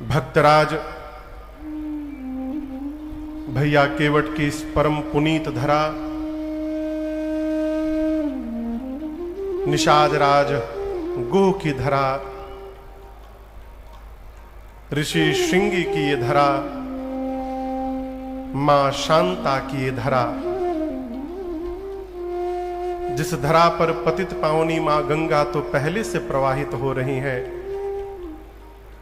भक्तराज भैया केवट की इस परम पुनीत धरा, निषाद राज गुह की धरा, ऋषि श्रृंगी की ये धरा, मां शांता की ये धरा, जिस धरा पर पतित पावनी मां गंगा तो पहले से प्रवाहित हो रही हैं,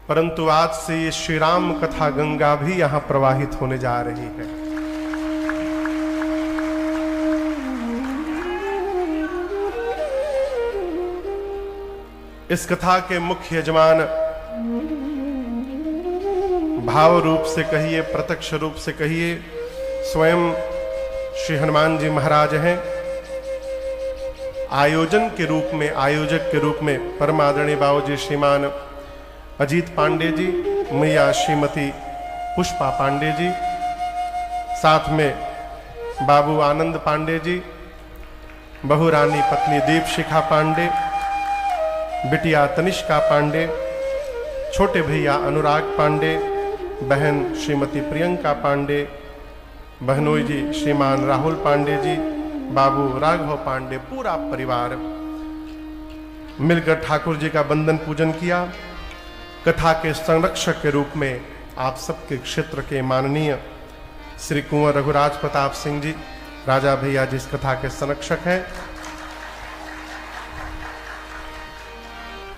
परंतु आज से ये श्री राम कथा गंगा भी यहां प्रवाहित होने जा रही है। इस कथा के मुख्य यजमान भाव रूप से कहिए, प्रत्यक्ष रूप से कहिए, स्वयं श्री हनुमान जी महाराज हैं। आयोजन के रूप में, आयोजक के रूप में परम आदरणीय बाबूजी श्रीमान अजीत पांडे जी, मैया श्रीमती पुष्पा पांडे जी, साथ में बाबू आनंद पांडे जी, बहू रानी पत्नी दीपशिखा पांडे, बिटिया तनिष्का पांडे, छोटे भैया अनुराग पांडे, बहन श्रीमती प्रियंका पांडे, बहनोई जी श्रीमान राहुल पांडे जी, बाबू राघव पांडे, पूरा परिवार मिलकर ठाकुर जी का बंदन पूजन किया। कथा के संरक्षक के रूप में आप सबके क्षेत्र के माननीय श्री कुंवर रघुराज प्रताप सिंह जी, राजा भैया जी इस कथा के संरक्षक हैं।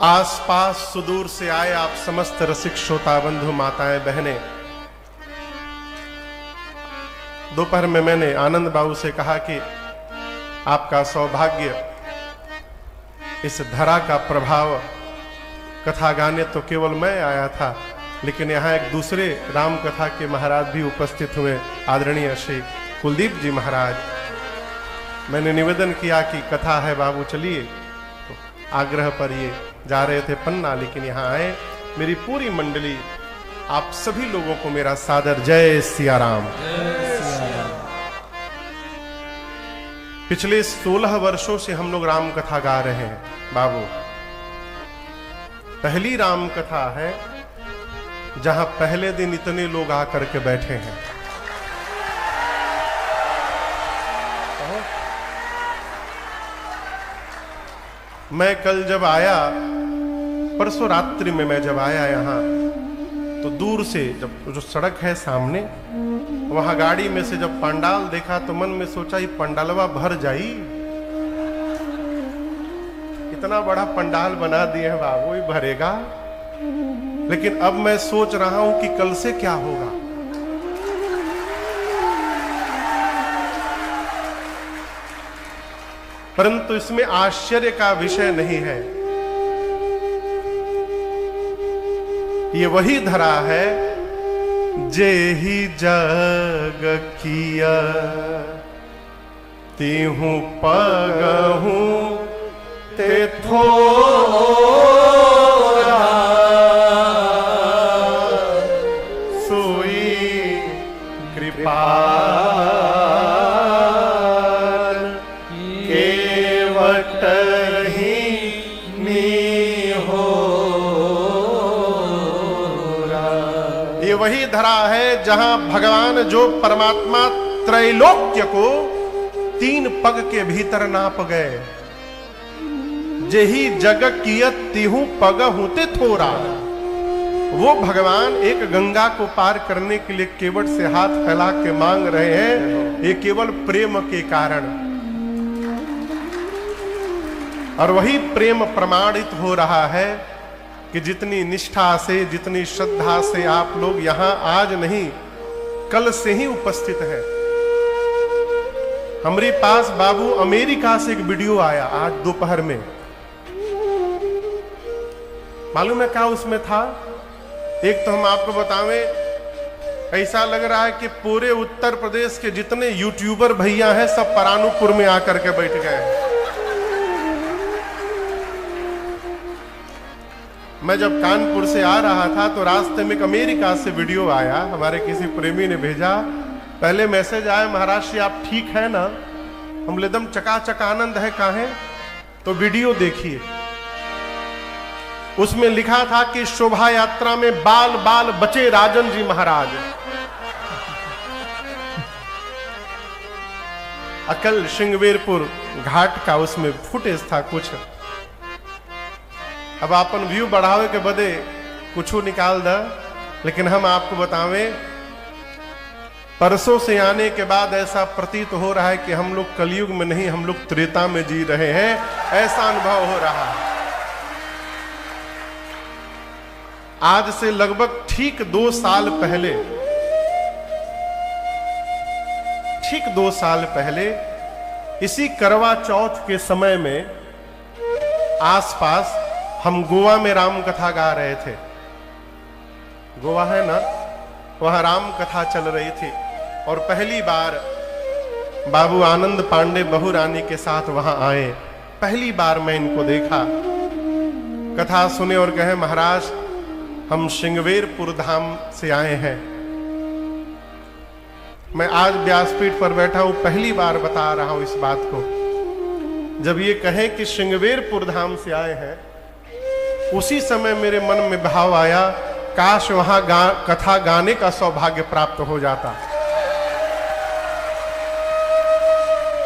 आसपास सुदूर से आए आप समस्त रसिक श्रोता बंधु माताएं बहनें, दोपहर में मैंने आनंद बाबू से कहा कि आपका सौभाग्य, इस धरा का प्रभाव, कथा गाने तो केवल मैं आया था, लेकिन यहाँ एक दूसरे राम कथा के महाराज भी उपस्थित हुए, आदरणीय श्री कुलदीप जी महाराज। मैंने निवेदन किया कि कथा है बाबू चलिए, तो आग्रह पर ये जा रहे थे पन्ना, लेकिन यहाँ आए। मेरी पूरी मंडली, आप सभी लोगों को मेरा सादर जय सिया राम। पिछले 16 वर्षों से हम लोग राम कथा गा रहे हैं बाबू। पहली राम कथा है जहां पहले दिन इतने लोग आकर के बैठे हैं। मैं कल जब आया, परसों रात्रि में मैं जब आया यहाँ, तो दूर से जब जो सड़क है सामने, वहां गाड़ी में से जब पंडाल देखा तो मन में सोचा ये पंडालवा भर जाई, इतना बड़ा पंडाल बना दिए हैं बाबू, ये भरेगा। लेकिन अब मैं सोच रहा हूं कि कल से क्या होगा। परंतु इसमें आश्चर्य का विषय नहीं है। ये वही धरा है जेहि जग किया तिहु पगहु ते थोरा, सोई कृपाल केवट ही निहोरा। ये वही धरा है जहां भगवान जो परमात्मा त्रैलोक्य को 3 पग के भीतर नाप गए। जेहि जग कियत तिहु पग होते थोरा। वो भगवान एक गंगा को पार करने के लिए केवट से हाथ फैला के मांग रहे हैं, ये केवल प्रेम के कारण। और वही प्रेम प्रमाणित हो रहा है कि जितनी निष्ठा से, जितनी श्रद्धा से आप लोग यहां आज नहीं कल से ही उपस्थित हैं। हमारे पास बाबू अमेरिका से एक वीडियो आया आज दोपहर में, मालूम है क्या उसमें था? एक तो हम आपको बतावें, ऐसा लग रहा है कि पूरे उत्तर प्रदेश के जितने यूट्यूबर भैया हैं सब परानुपुर में आकर के बैठ गए। मैं जब कानपुर से आ रहा था तो रास्ते में एक अमेरिका से वीडियो आया, हमारे किसी प्रेमी ने भेजा। पहले मैसेज आया, महाराज जी आप ठीक है ना? हम लेदम चकाचक आनंद है, काहे? तो वीडियो देखिए। उसमें लिखा था कि शोभा यात्रा में बाल बाल बचे राजन जी महाराज। अकल श्रृंगवेरपुर घाट का उसमें फुटेज था कुछ। अब अपन व्यू बढ़ावे के बदे कुछ निकाल दा, लेकिन हम आपको बतावें, परसों से आने के बाद ऐसा प्रतीत हो रहा है कि हम लोग कलयुग में नहीं, हम लोग त्रेता में जी रहे हैं, ऐसा अनुभव हो रहा है। आज से लगभग ठीक 2 साल पहले, ठीक 2 साल पहले इसी करवा चौथ के समय में आसपास हम गोवा में राम कथा गा रहे थे। गोवा है ना, वहां राम कथा चल रही थी और पहली बार बाबू आनंद पांडे बहू रानी के साथ वहां आए। पहली बार मैं इनको देखा, कथा सुने और कहे महाराज हम श्रृंगवेरपुर धाम से आए हैं। मैं आज व्यासपीठ पर बैठा हूं, पहली बार बता रहा हूं इस बात को। जब ये कहे कि श्रृंगवेरपुर धाम से आए हैं, उसी समय मेरे मन में भाव आया, काश वहां कथा गाने का सौभाग्य प्राप्त हो जाता।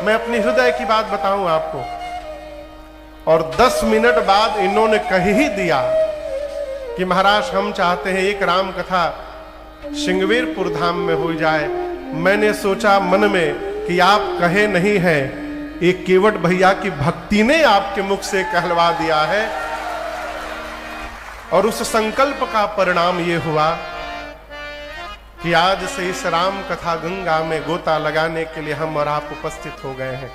मैं अपनी हृदय की बात बताऊं आपको, और 10 मिनट बाद इन्होंने कह ही दिया कि महाराज हम चाहते हैं एक राम कथा श्रृंगवेरपुर धाम में हो जाए। मैंने सोचा मन में कि आप कहे नहीं हैं, एक केवट भैया की भक्ति ने आपके मुख से कहलवा दिया है। और उस संकल्प का परिणाम ये हुआ कि आज से इस राम कथा गंगा में गोता लगाने के लिए हम और आप उपस्थित हो गए हैं।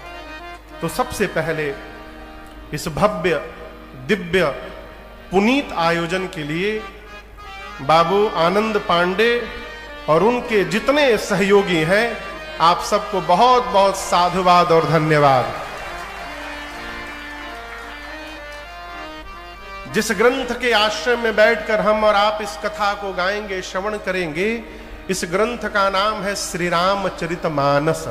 तो सबसे पहले इस भव्य दिव्य पुनीत आयोजन के लिए बाबू आनंद पांडे और उनके जितने सहयोगी हैं, आप सबको बहुत बहुत साधुवाद और धन्यवाद। जिस ग्रंथ के आश्रय में बैठकर हम और आप इस कथा को गाएंगे, श्रवण करेंगे, इस ग्रंथ का नाम है श्री रामचरितमानस।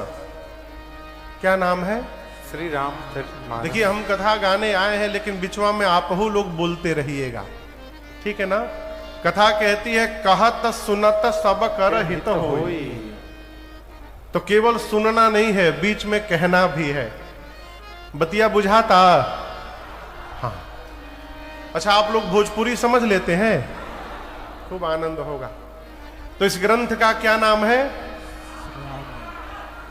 क्या नाम है? श्री रामचरितमानस। देखिए हम कथा गाने आए हैं, लेकिन बिचवा में आप हो लोग बोलते रहिएगा, ठीक है ना? कथा कहती है कहत सुनत सब कर हित होई। तो केवल सुनना नहीं है, बीच में कहना भी है। बतिया बुझाता? हाँ। अच्छा, आप लोग भोजपुरी समझ लेते हैं? खूब आनंद होगा। तो इस ग्रंथ का क्या नाम है?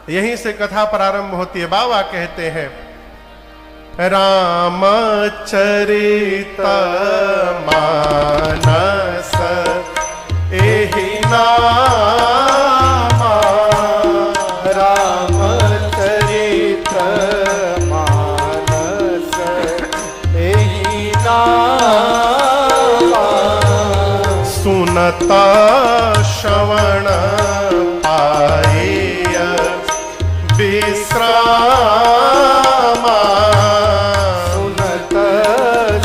यहीं से कथा प्रारंभ होती है। बाबा कहते हैं रामचरित मानस एहि नाम, रामचरित मानस एहि नाम, सुनत श्रवण पाए विश्राम, सुनत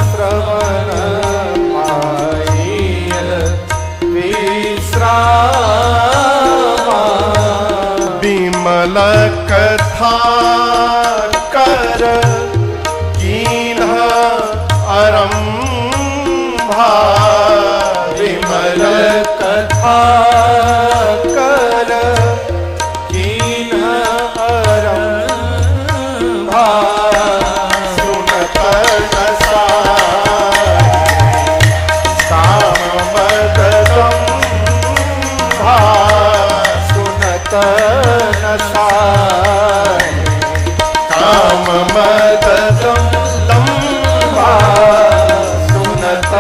श्रवण पाए विश्राम, विमल कथा कर कीन्ह आरंभा, विमल कथा कर कीन्ह आरंभा, सुनत काममद संभा, सुनत काममद संभा, सुनत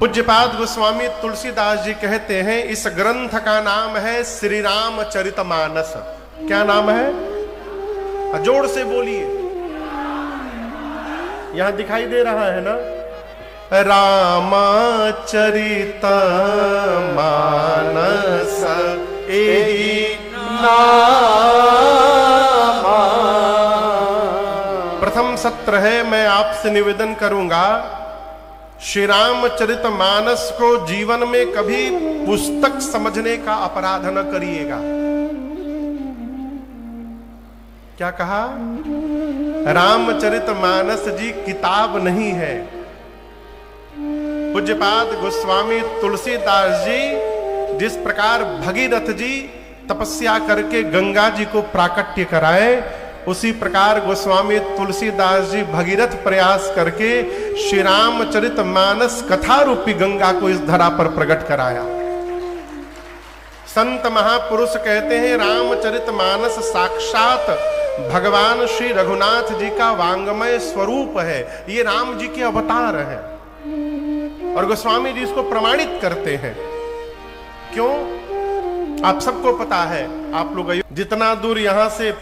पूज्यपाद गोस्वामी तुलसीदास जी कहते हैं इस ग्रंथ का नाम है श्री रामचरितमानस। क्या नाम है? जोर से बोलिए, यहां दिखाई दे रहा है ना? रामचरितमानस एहि नाम। प्रथम सत्र है, मैं आपसे निवेदन करूंगा, श्री रामचरितमानस को जीवन में कभी पुस्तक समझने का अपराध न करिएगा। क्या कहा? रामचरितमानस जी किताब नहीं है। पूज्यपाद गोस्वामी तुलसीदास जी जिस प्रकार भगीरथ जी तपस्या करके गंगा जी को प्राकट्य कराए, उसी प्रकार गोस्वामी तुलसीदास जी भगीरथ प्रयास करके श्री रामचरितमानस कथा रूपी गंगा को इस धरा पर प्रकट कराया। संत महापुरुष कहते हैं रामचरितमानस साक्षात भगवान श्री रघुनाथ जी का वांगमय स्वरूप है, ये राम जी के अवतार है। और गोस्वामी जी इसको प्रमाणित करते हैं। क्यों? आप सबको पता है, आप लोग जितना दूर यहां से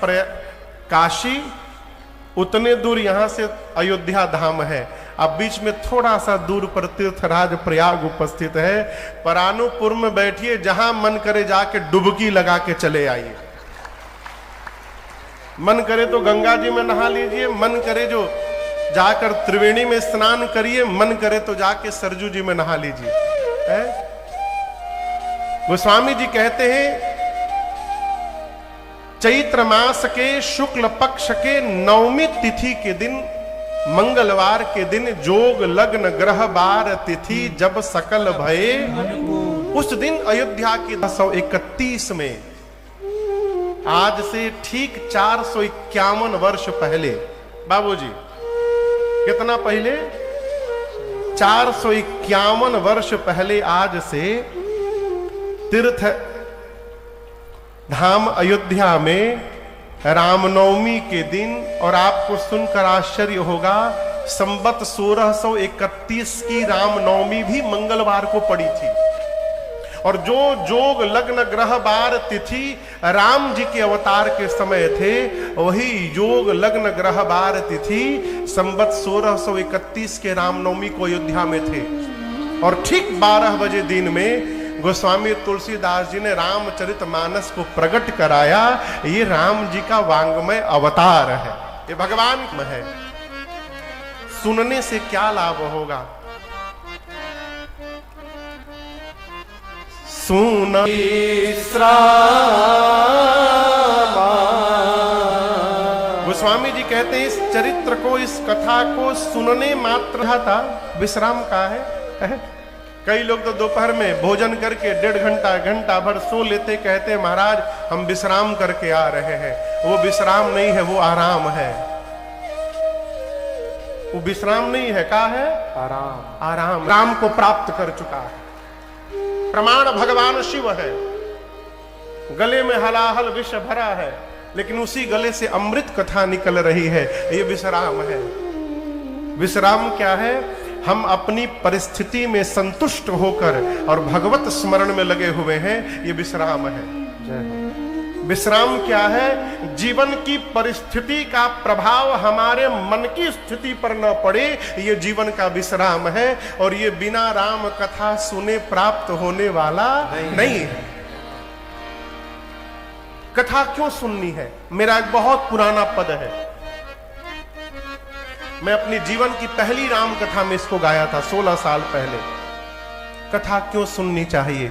काशी, उतने दूर यहां से अयोध्या धाम है। अब बीच में थोड़ा सा दूर पर तीर्थराज प्रयाग उपस्थित है। परानुपुर में बैठिए, जहां मन करे जाके डुबकी लगा के चले आइए। मन करे तो गंगा जी में नहा लीजिए, मन करे जो जाकर त्रिवेणी में स्नान करिए, मन करे तो जाके सरजू जी में नहा लीजिए। गोस्वामी जी कहते हैं चैत्र मास के शुक्ल पक्ष के नवमी तिथि के दिन, मंगलवार के दिन, जोग लग्न ग्रह बार तिथि जब सकल भये, उस दिन अयोध्या की 231 में, आज से ठीक 451 वर्ष पहले, बाबूजी कितना पहले? 451 वर्ष पहले आज से तीर्थ धाम अयोध्या में रामनवमी के दिन, और आपको सुनकर आश्चर्य होगा, संवत 1631 की रामनवमी भी मंगलवार को पड़ी थी। और जो जोग लग्न ग्रह बार तिथि राम जी के अवतार के समय थे, वही योग लग्न ग्रह बार तिथि संवत 1631 के रामनवमी को अयोध्या में थे। और ठीक 12 बजे दिन में गोस्वामी तुलसीदास जी ने रामचरितमानस को प्रकट कराया। ये राम जी का वांगमय अवतार है, ये भगवान में है। सुनने से क्या लाभ होगा? सुन गोस्वामी जी कहते हैं इस चरित्र को, इस कथा को सुनने मात्र था, विश्राम का है। कई लोग तो दोपहर में भोजन करके 1.5 घंटा, घंटा भर सो लेते, कहते हैं महाराज हम विश्राम करके आ रहे हैं। वो विश्राम नहीं है, वो आराम है। वो विश्राम नहीं है, क्या है? आराम। आराम राम को प्राप्त कर चुका है। प्रमाण भगवान शिव है। गले में हलाहल विष भरा है, लेकिन उसी गले से अमृत कथा निकल रही है, ये विश्राम है। विश्राम क्या है? हम अपनी परिस्थिति में संतुष्ट होकर और भगवत स्मरण में लगे हुए हैं, ये विश्राम है। विश्राम क्या है? जीवन की परिस्थिति का प्रभाव हमारे मन की स्थिति पर न पड़े, ये जीवन का विश्राम है। और ये बिना राम कथा सुने प्राप्त होने वाला नहीं है। कथा क्यों सुननी है? मेरा एक बहुत पुराना पद है, मैं अपनी जीवन की पहली राम कथा में इसको गाया था 16 साल पहले। कथा क्यों सुननी चाहिए?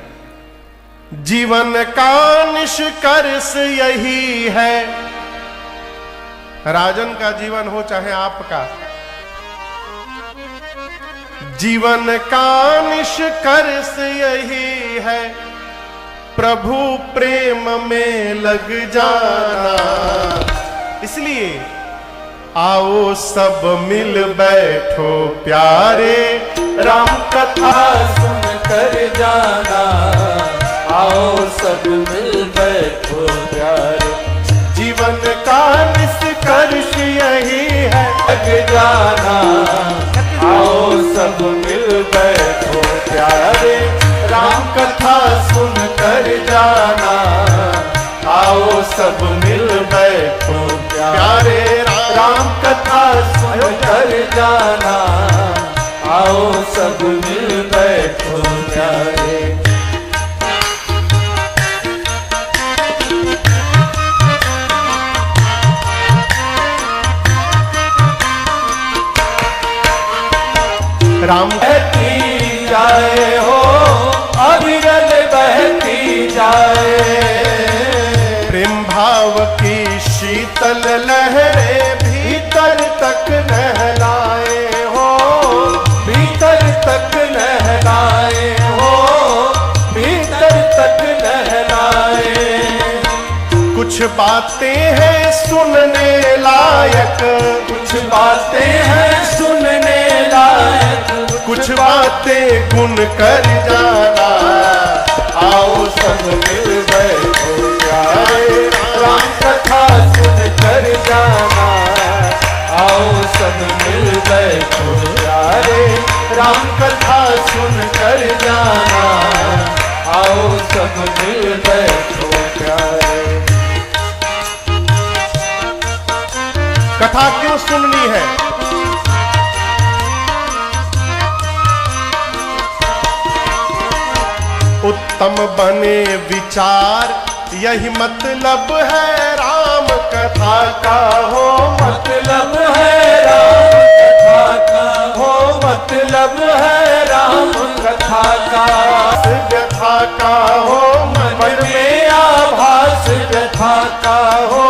जीवन का निष्कर्ष यही है, राजन का जीवन हो चाहे आपका, जीवन का निष्कर्ष यही है, प्रभु प्रेम में लग जाना। इसलिए आओ सब मिल बैठो प्यारे, राम कथा सुन कर जाना। आओ सब मिल बैठो प्यारे, जीवन का निष्कर्ष यही है, लग जाना। आओ सब मिल बैठो प्यारे, राम कथा सुन कर जाना। आओ सब मिल बैठो प्यारे, राम कथा सुन कर जाना। आओ सब मिल बैठो प्यारे। राम बहती जाए हो, अविरल बहती जाए, प्रेम भाव की शीतल लहरें भीतर तक नहलाए हो, भीतर तक नहलाए हो, भीतर तक नहलाए। कुछ बातें हैं सुनने लायक, कुछ बातें हैं सुनने लायक, कुछ बातें गुन कर जाना। आओ सब मिल बैठो प्यारे, राम कथा सुन कर जाना। आओ सब मिल बैठो प्यारे, राम कथा सुन कर जाना। आओ सब मिल बैठो प्यारे। कथा क्यों सुननी है? उत्तम बने विचार, यही मतलब है राम कथा का हो। मतलब है राम कथा का हो, मतलब है राम कथा का। व्यथा का हो मन में आभास व्यथा का हो,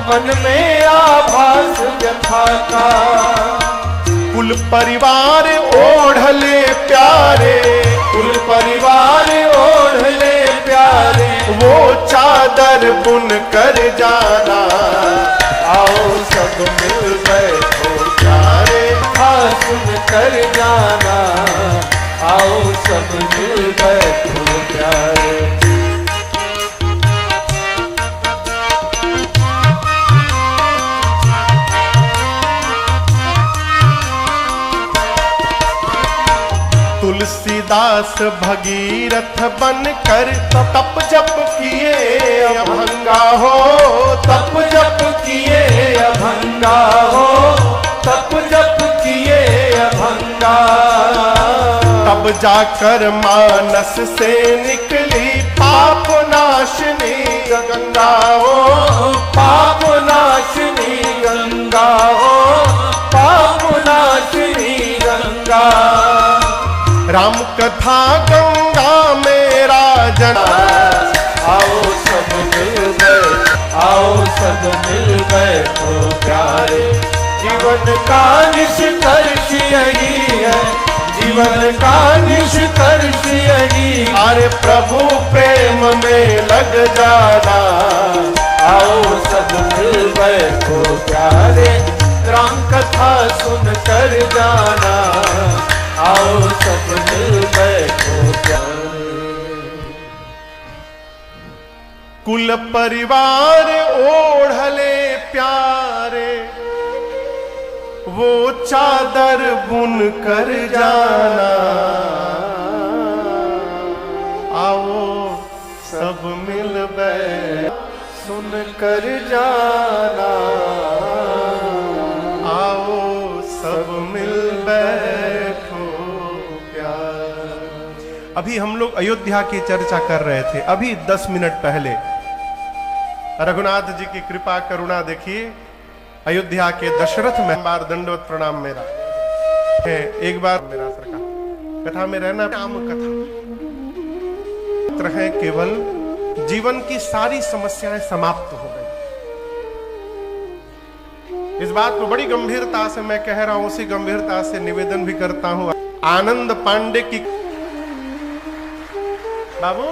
मन में आभास व्यथा का। कुल परिवार ओढ़ले प्यारे, कुल परिवार ओढ़ले प्यारे, वो चादर बुन कर जाना। आओ सब मिल बैठो प्यारे, कथा सुन कर जाना। आओ सब मिल बैठो प्यारे। तुलसीदास भगीरथ बनकर तप जप किए अभंगा हो, तप जप किए अभंगा हो, तप जप किए अभंगा। तब जाकर मानस से निकली पाप नाशनी गंगा हो, पाप नाशनी गंगा हो, पाप नाशनी गंगा। राम कथा गंगा मेरा जना। आओ सब मिल गए, आओ सब मिल बैठो प्यारे। जीवन का निष्कर्ष यही है, जीवन का निष्कर्ष यही। अरे प्रभु प्रेम में लग जाना। आओ सब मिल बैठो प्यारे, राम कथा सुन कर जाना। आओ सब मिल बैठो प्यारे। कुल परिवार ओढ़ले प्यारे, वो चादर बुन कर जाना। आओ सब मिल बैठ सुन कर जाना। आओ सब मिल बैठो प्यार। अभी हम लोग अयोध्या की चर्चा कर रहे थे, अभी 10 मिनट पहले। रघुनाथ जी की कृपा करुणा देखिए, अयोध्या के दशरथ में बार दंडवत प्रणाम मेरा है। एक बार मेरा सरकार कथा में रहना आम कथा है, केवल जीवन की सारी समस्याएं समाप्त हो गई। इस बात को बड़ी गंभीरता से मैं कह रहा हूं, उसी गंभीरता से निवेदन भी करता हूं। आनंद पांडे की बाबू,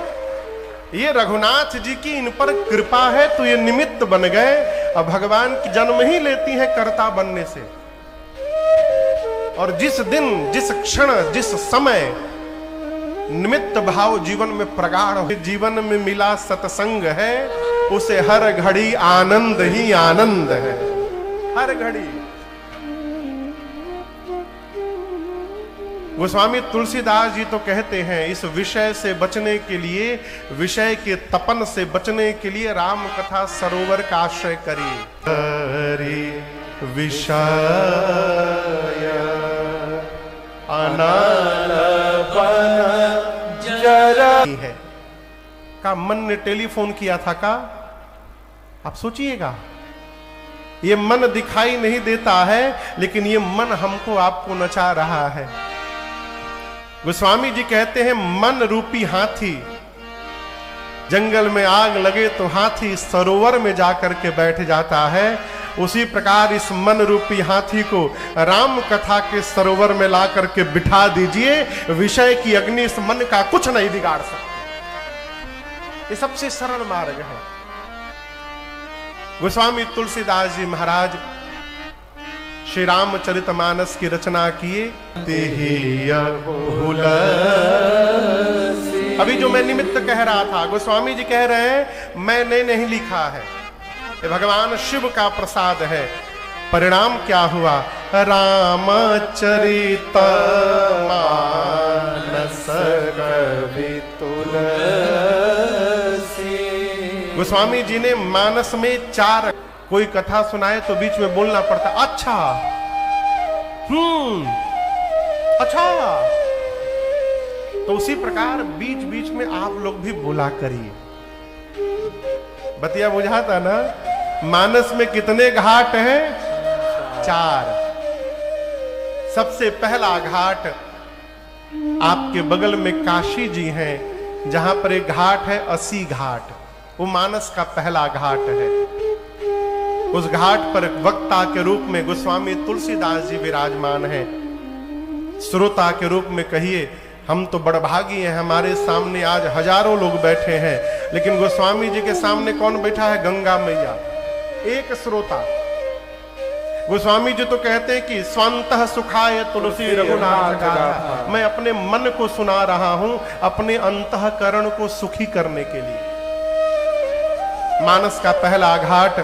ये रघुनाथ जी की इन पर कृपा है तो ये निमित्त बन गए। अब भगवान की जन्म ही लेती है कर्ता बनने से। और जिस दिन, जिस क्षण, जिस समय निमित्त भाव जीवन में प्रगाढ़ हो, जीवन में मिला सत्संग है, उसे हर घड़ी आनंद ही आनंद है, हर घड़ी। गोस्वामी तुलसीदास जी तो कहते हैं, इस विषय से बचने के लिए, विषय के तपन से बचने के लिए राम कथा सरोवर का आश्रय करिए। विषय जरा है का मन ने टेलीफोन किया था का? आप सोचिएगा, ये मन दिखाई नहीं देता है, लेकिन ये मन हमको आपको नचा रहा है। गोस्वामी जी कहते हैं, मन रूपी हाथी जंगल में आग लगे तो हाथी सरोवर में जाकर के बैठ जाता है, उसी प्रकार इस मन रूपी हाथी को राम कथा के सरोवर में ला करके बिठा दीजिए, विषय की अग्नि इस मन का कुछ नहीं बिगाड़ सकती। ये सबसे सरल मार्ग है। गोस्वामी तुलसीदास जी महाराज श्री रामचरितमानस की रचना किए। अभी जो मैं निमित्त कह रहा था, गोस्वामी जी कह रहे हैं मैंने नहीं लिखा है, ये भगवान शिव का प्रसाद है। परिणाम क्या हुआ? रामचरित मानस कवि तुलसी। गोस्वामी जी ने मानस में 4 कोई कथा सुनाए तो बीच में बोलना पड़ता, अच्छा, अच्छा। तो उसी प्रकार बीच बीच में आप लोग भी बोला करिए। बतिया बुझाता ना? मानस में कितने घाट हैं? 4। सबसे पहला घाट आपके बगल में काशी जी हैं, जहां पर एक घाट है 80 घाट, वो मानस का पहला घाट है। उस घाट पर वक्ता के रूप में गोस्वामी तुलसीदास जी विराजमान हैं। श्रोता के रूप में कहिए, हम तो बड़भागी हैं, हमारे सामने आज हजारों लोग बैठे हैं, लेकिन गोस्वामी जी के सामने कौन बैठा है? गंगा मैया, एक श्रोता। गोस्वामी जी तो कहते हैं कि स्वांतः सुखाय तुलसी रघुनाथ गाथा। मैं अपने मन को सुना रहा हूं, अपने अंतःकरण को सुखी करने के लिए। मानस का पहला घाट,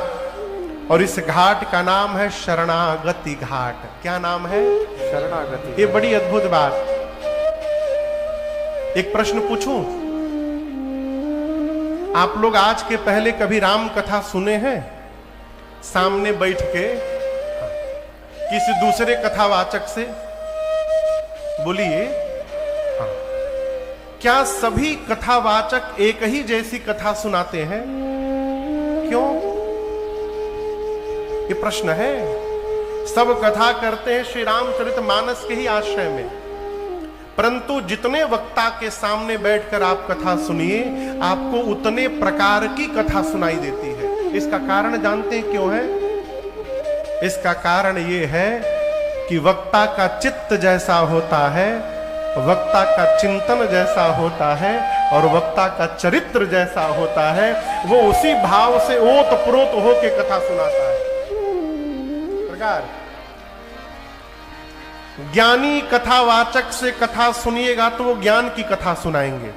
और इस घाट का नाम है शरणागति घाट। क्या नाम है? शरणागति। ये बड़ी अद्भुत बात। एक प्रश्न पूछूं, आप लोग आज के पहले कभी राम कथा सुने हैं? सामने बैठ के किसी दूसरे कथावाचक से? बोलिए। हाँ। क्या सभी कथावाचक एक ही जैसी कथा सुनाते हैं? क्यों? ये प्रश्न है। सब कथा करते हैं श्री रामचरितमानस के ही आश्रय में, परंतु जितने वक्ता के सामने बैठकर आप कथा सुनिए, आपको उतने प्रकार की कथा सुनाई देती है। इसका कारण जानते हैं क्यों है? इसका कारण ये है कि वक्ता का चित्त जैसा होता है, वक्ता का चिंतन जैसा होता है, और वक्ता का चरित्र जैसा होता है, वो उसी भाव से ओतप्रोत होकर कथा सुनाता है। प्रकार ज्ञानी कथावाचक से कथा सुनिएगा तो वो ज्ञान की कथा सुनाएंगे,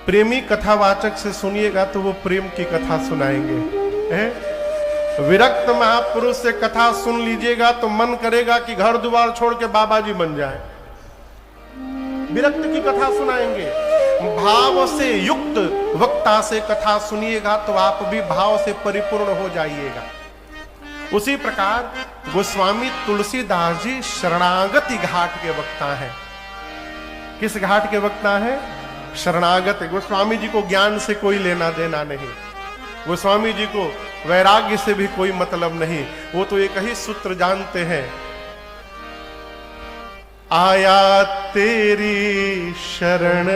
प्रेमी कथावाचक से सुनिएगा तो वो प्रेम की कथा सुनाएंगे। विरक्त महापुरुष से कथा सुन लीजिएगा तो मन करेगा कि घर द्वार छोड़ के बाबा जी बन जाए, विरक्त की कथा सुनाएंगे। भाव से युक्त वक्ता से कथा सुनिएगा तो आप भी भाव से परिपूर्ण हो जाइएगा। उसी प्रकार गोस्वामी तुलसीदास जी शरणागति घाट के वक्ता हैं। किस घाट के वक्ता हैं? शरणागत। गोस्वामी जी को ज्ञान से कोई लेना देना नहीं, गोस्वामी जी को वैराग्य से भी कोई मतलब नहीं। वो तो एक ही सूत्र जानते हैं, आया तेरी शरण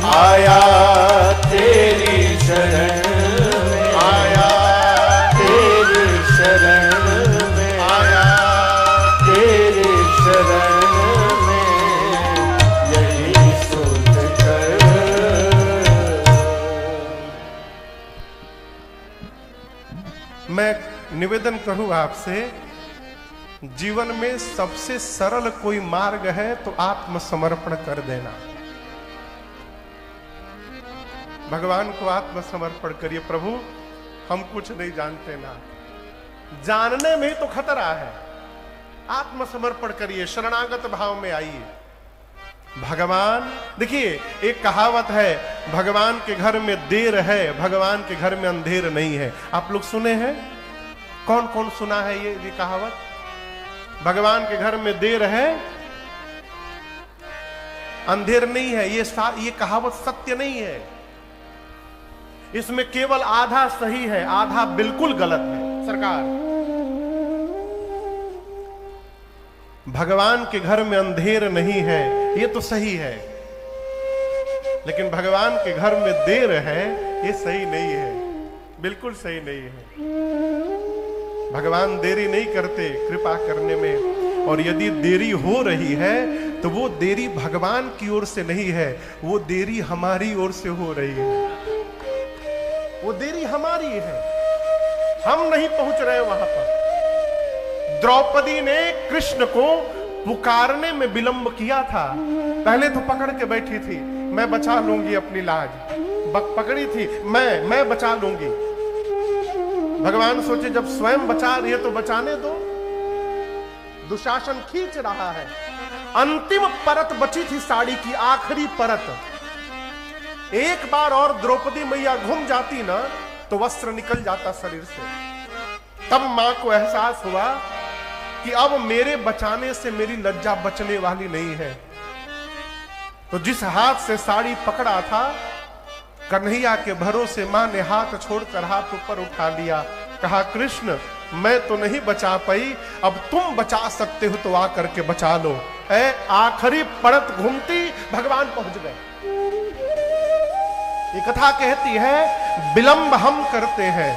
आया तेरी शरण, आया तेरी शरण में, आया तेरी शरण में, यही सोच कर। मैं निवेदन करूं आपसे, जीवन में सबसे सरल कोई मार्ग है तो आत्मसमर्पण कर देना। भगवान को आत्मसमर्पण करिए। प्रभु हम कुछ नहीं जानते ना, जानने में तो खतरा है। आत्मसमर्पण करिए, शरणागत भाव में आइए। भगवान, देखिए एक कहावत है, भगवान के घर में देर है, भगवान के घर में अंधेर नहीं है। आप लोग सुने हैं? कौन कौन सुना है ये कहावत? भगवान के घर में देर है, अंधेर नहीं है। ये कहावत सत्य नहीं है। इसमें केवल आधा सही है, आधा बिल्कुल गलत है। सरकार, भगवान के घर में अंधेर नहीं है, ये तो सही है, लेकिन भगवान के घर में देर है, ये सही नहीं है, बिल्कुल सही नहीं है। भगवान देरी नहीं करते कृपा करने में, और यदि देरी हो रही है तो वो देरी भगवान की ओर से नहीं है, वो देरी हमारी ओर से हो रही है। वो देरी हमारी है, हम नहीं पहुंच रहे वहां पर। द्रौपदी ने कृष्ण को पुकारने में विलंब किया था। पहले तो पकड़ के बैठी थी, मैं बचा लूंगी अपनी लाज, पकड़ी थी, मैं बचा लूंगी। भगवान सोचे जब स्वयं बचा रही है तो बचाने दो। दुशासन खींच रहा है, अंतिम परत बची थी साड़ी की, आखिरी परत। एक बार और द्रौपदी मैया घूम जाती ना तो वस्त्र निकल जाता शरीर से। तब मां को एहसास हुआ कि अब मेरे बचाने से मेरी लज्जा बचने वाली नहीं है। तो जिस हाथ से साड़ी पकड़ा था, कन्हैया के भरोसे मां ने हाथ छोड़कर हाथ ऊपर उठा लिया, कहा कृष्ण मैं तो नहीं बचा पाई, अब तुम बचा सकते हो तो आकर के बचा लो। आखिरी परत घूमती भगवान पहुंच गए। ये कथा कहती है विलंब हम करते हैं,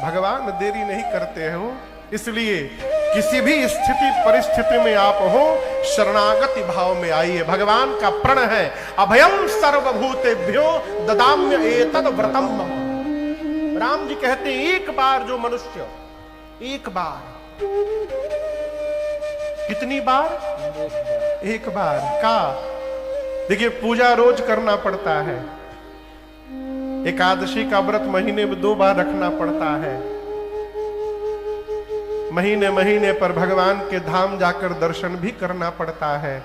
भगवान देरी नहीं करते हो। इसलिए किसी भी स्थिति परिस्थिति में आप हो, शरणागति भाव में आइए। भगवान का प्रण है अभयम सर्वभूतेभ्यो ददाम्य एतद व्रतम मम। राम जी कहते हैं एक बार जो मनुष्य, एक बार, कितनी बार? एक बार का। देखिए पूजा रोज करना पड़ता है, एकादशी का व्रत महीने में 2 बार रखना पड़ता है, महीने महीने पर भगवान के धाम जाकर दर्शन भी करना पड़ता है,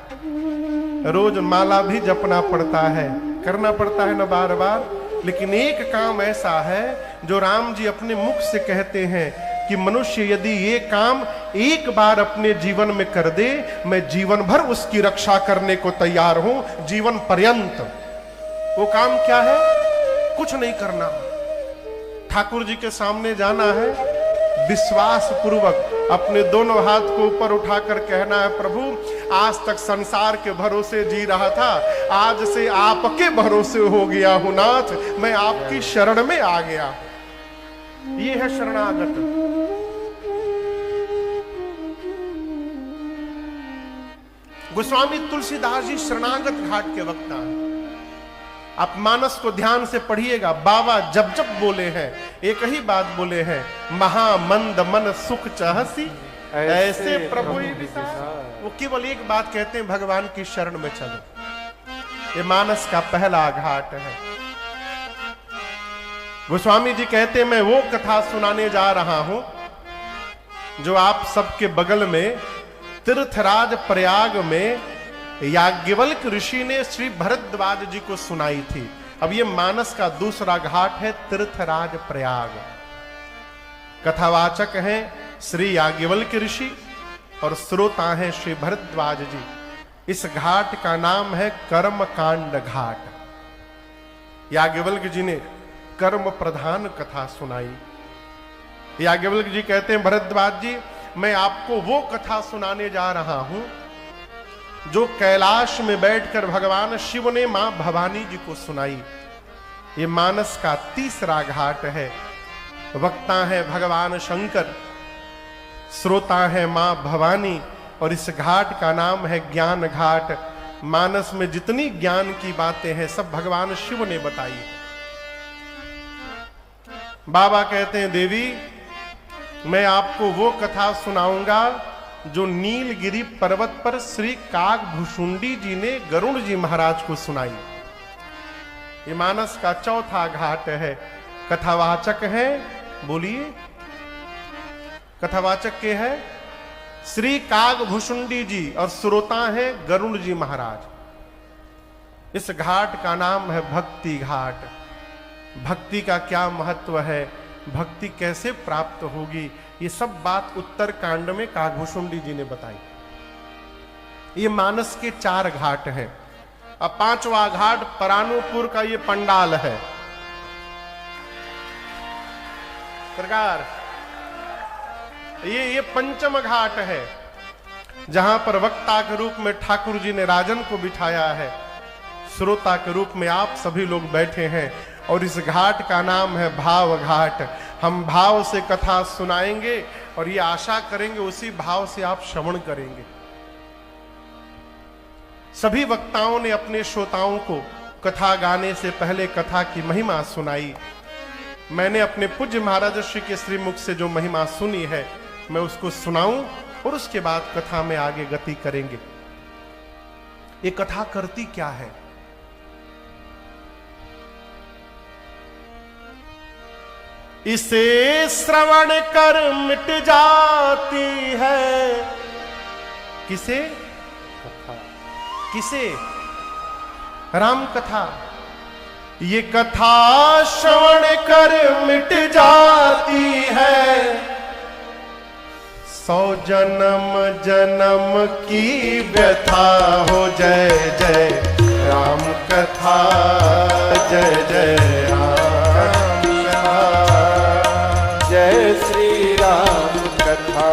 रोज माला भी जपना पड़ता है, करना पड़ता है ना बार बार। लेकिन एक काम ऐसा है जो राम जी अपने मुख से कहते हैं कि मनुष्य यदि ये काम एक बार अपने जीवन में कर दे, मैं जीवन भर उसकी रक्षा करने को तैयार हूं, जीवन पर्यंत। वो काम क्या है? कुछ नहीं करना, ठाकुर जी के सामने जाना है, विश्वास पूर्वक अपने दोनों हाथ को ऊपर उठाकर कहना है प्रभु आज तक संसार के भरोसे जी रहा था, आज से आपके भरोसे हो गया हूं नाथ, मैं आपकी शरण में आ गया। ये है शरणागत। गोस्वामी तुलसीदास जी शरणागत घाट के वक्ता हैं। आप मानस को ध्यान से पढ़िएगा, बाबा जब जब बोले हैं एक ही बात बोले हैं, महामंद मन सुख चाहसी ऐसे प्रभु ही विसार। वो केवल एक बात कहते हैं, भगवान की शरण में चलो। ये मानस का पहला घाट है। गोस्वामी जी कहते हैं मैं वो कथा सुनाने जा रहा हूं जो आप सबके बगल में तीर्थराज प्रयाग में याज्ञवल्क ऋषि ने श्री भरद्वाज जी को सुनाई थी। अब ये मानस का दूसरा घाट है तीर्थराज प्रयाग। कथावाचक हैं श्री याज्ञवल्क ऋषि और श्रोता हैं श्री भरद्वाज जी। इस घाट का नाम है कर्मकांड घाट। याज्ञवल्क जी ने कर्म प्रधान कथा सुनाई। याज्ञवल्क जी कहते हैं भरद्वाज जी मैं आपको वो कथा सुनाने जा रहा हूं जो कैलाश में बैठकर भगवान शिव ने मां भवानी जी को सुनाई। ये मानस का तीसरा घाट है। वक्ता है भगवान शंकर, श्रोता है मां भवानी और इस घाट का नाम है ज्ञान घाट। मानस में जितनी ज्ञान की बातें हैं सब भगवान शिव ने बताई। बाबा कहते हैं देवी मैं आपको वो कथा सुनाऊंगा जो नीलगिरी पर्वत पर श्री कागभुशुंडी जी ने गरुड़ जी महाराज को सुनाई। ये मानस का चौथा घाट है। कथावाचक है, बोलिए कथावाचक के है श्री कागभुशुंडी जी और श्रोता है गरुड़ जी महाराज। इस घाट का नाम है भक्ति घाट। भक्ति का क्या महत्व है, भक्ति कैसे प्राप्त होगी, ये सब बात उत्तर कांड में कागभुशुंडी जी ने बताई। ये मानस के 4 घाट हैं। अब 5वां घाट परानुपुर का ये पंडाल है। सरकार ये 5वां घाट है जहां पर वक्ता के रूप में ठाकुर जी ने राजन को बिठाया है। श्रोता के रूप में आप सभी लोग बैठे हैं और इस घाट का नाम है भाव घाट। हम भाव से कथा सुनाएंगे और ये आशा करेंगे उसी भाव से आप श्रवण करेंगे। सभी वक्ताओं ने अपने श्रोताओं को कथा गाने से पहले कथा की महिमा सुनाई। मैंने अपने पूज्य महाराज श्री के श्रीमुख से जो महिमा सुनी है मैं उसको सुनाऊं और उसके बाद कथा में आगे गति करेंगे। ये कथा करती क्या है? इसे श्रवण कर मिट जाती है। किसे? किसे? राम कथा। ये कथा श्रवण कर मिट जाती है, 100 जन्म जन्म की व्यथा हो। जय जय राम कथा, जय जय राम कथा, जय श्री राम कथा।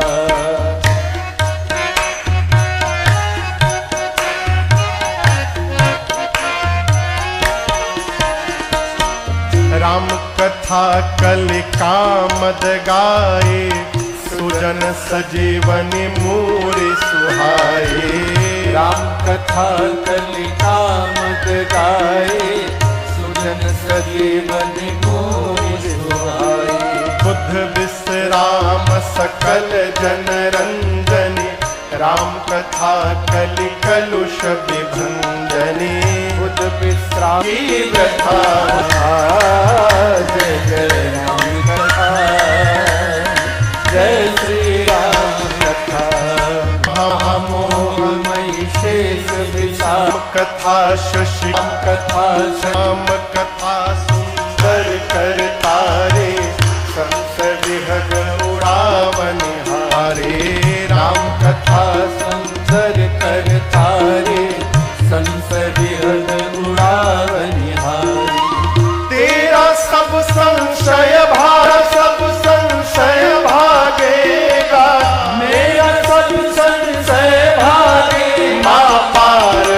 राम कथा कलिका मद गाए, सुजन सजीवनी मूरि सुहाए। राम कथा कलिका मद गाए, सुजन सजीवनी मूरि सुहाए। बुद्ध विश्राम सकल जन रंजनी, राम कथा कलि कलुष विभंजनी। बुद्ध विश्राम की व्यथा, जय जय राम कथा, जय श्री राम कथा। महामोहमयी शेष विशाल कथा शशि कथा, श्याम कथा सुंदर कर तारे, संस विहग उड़ावन हारे। राम कथा सुंदर कर तारे,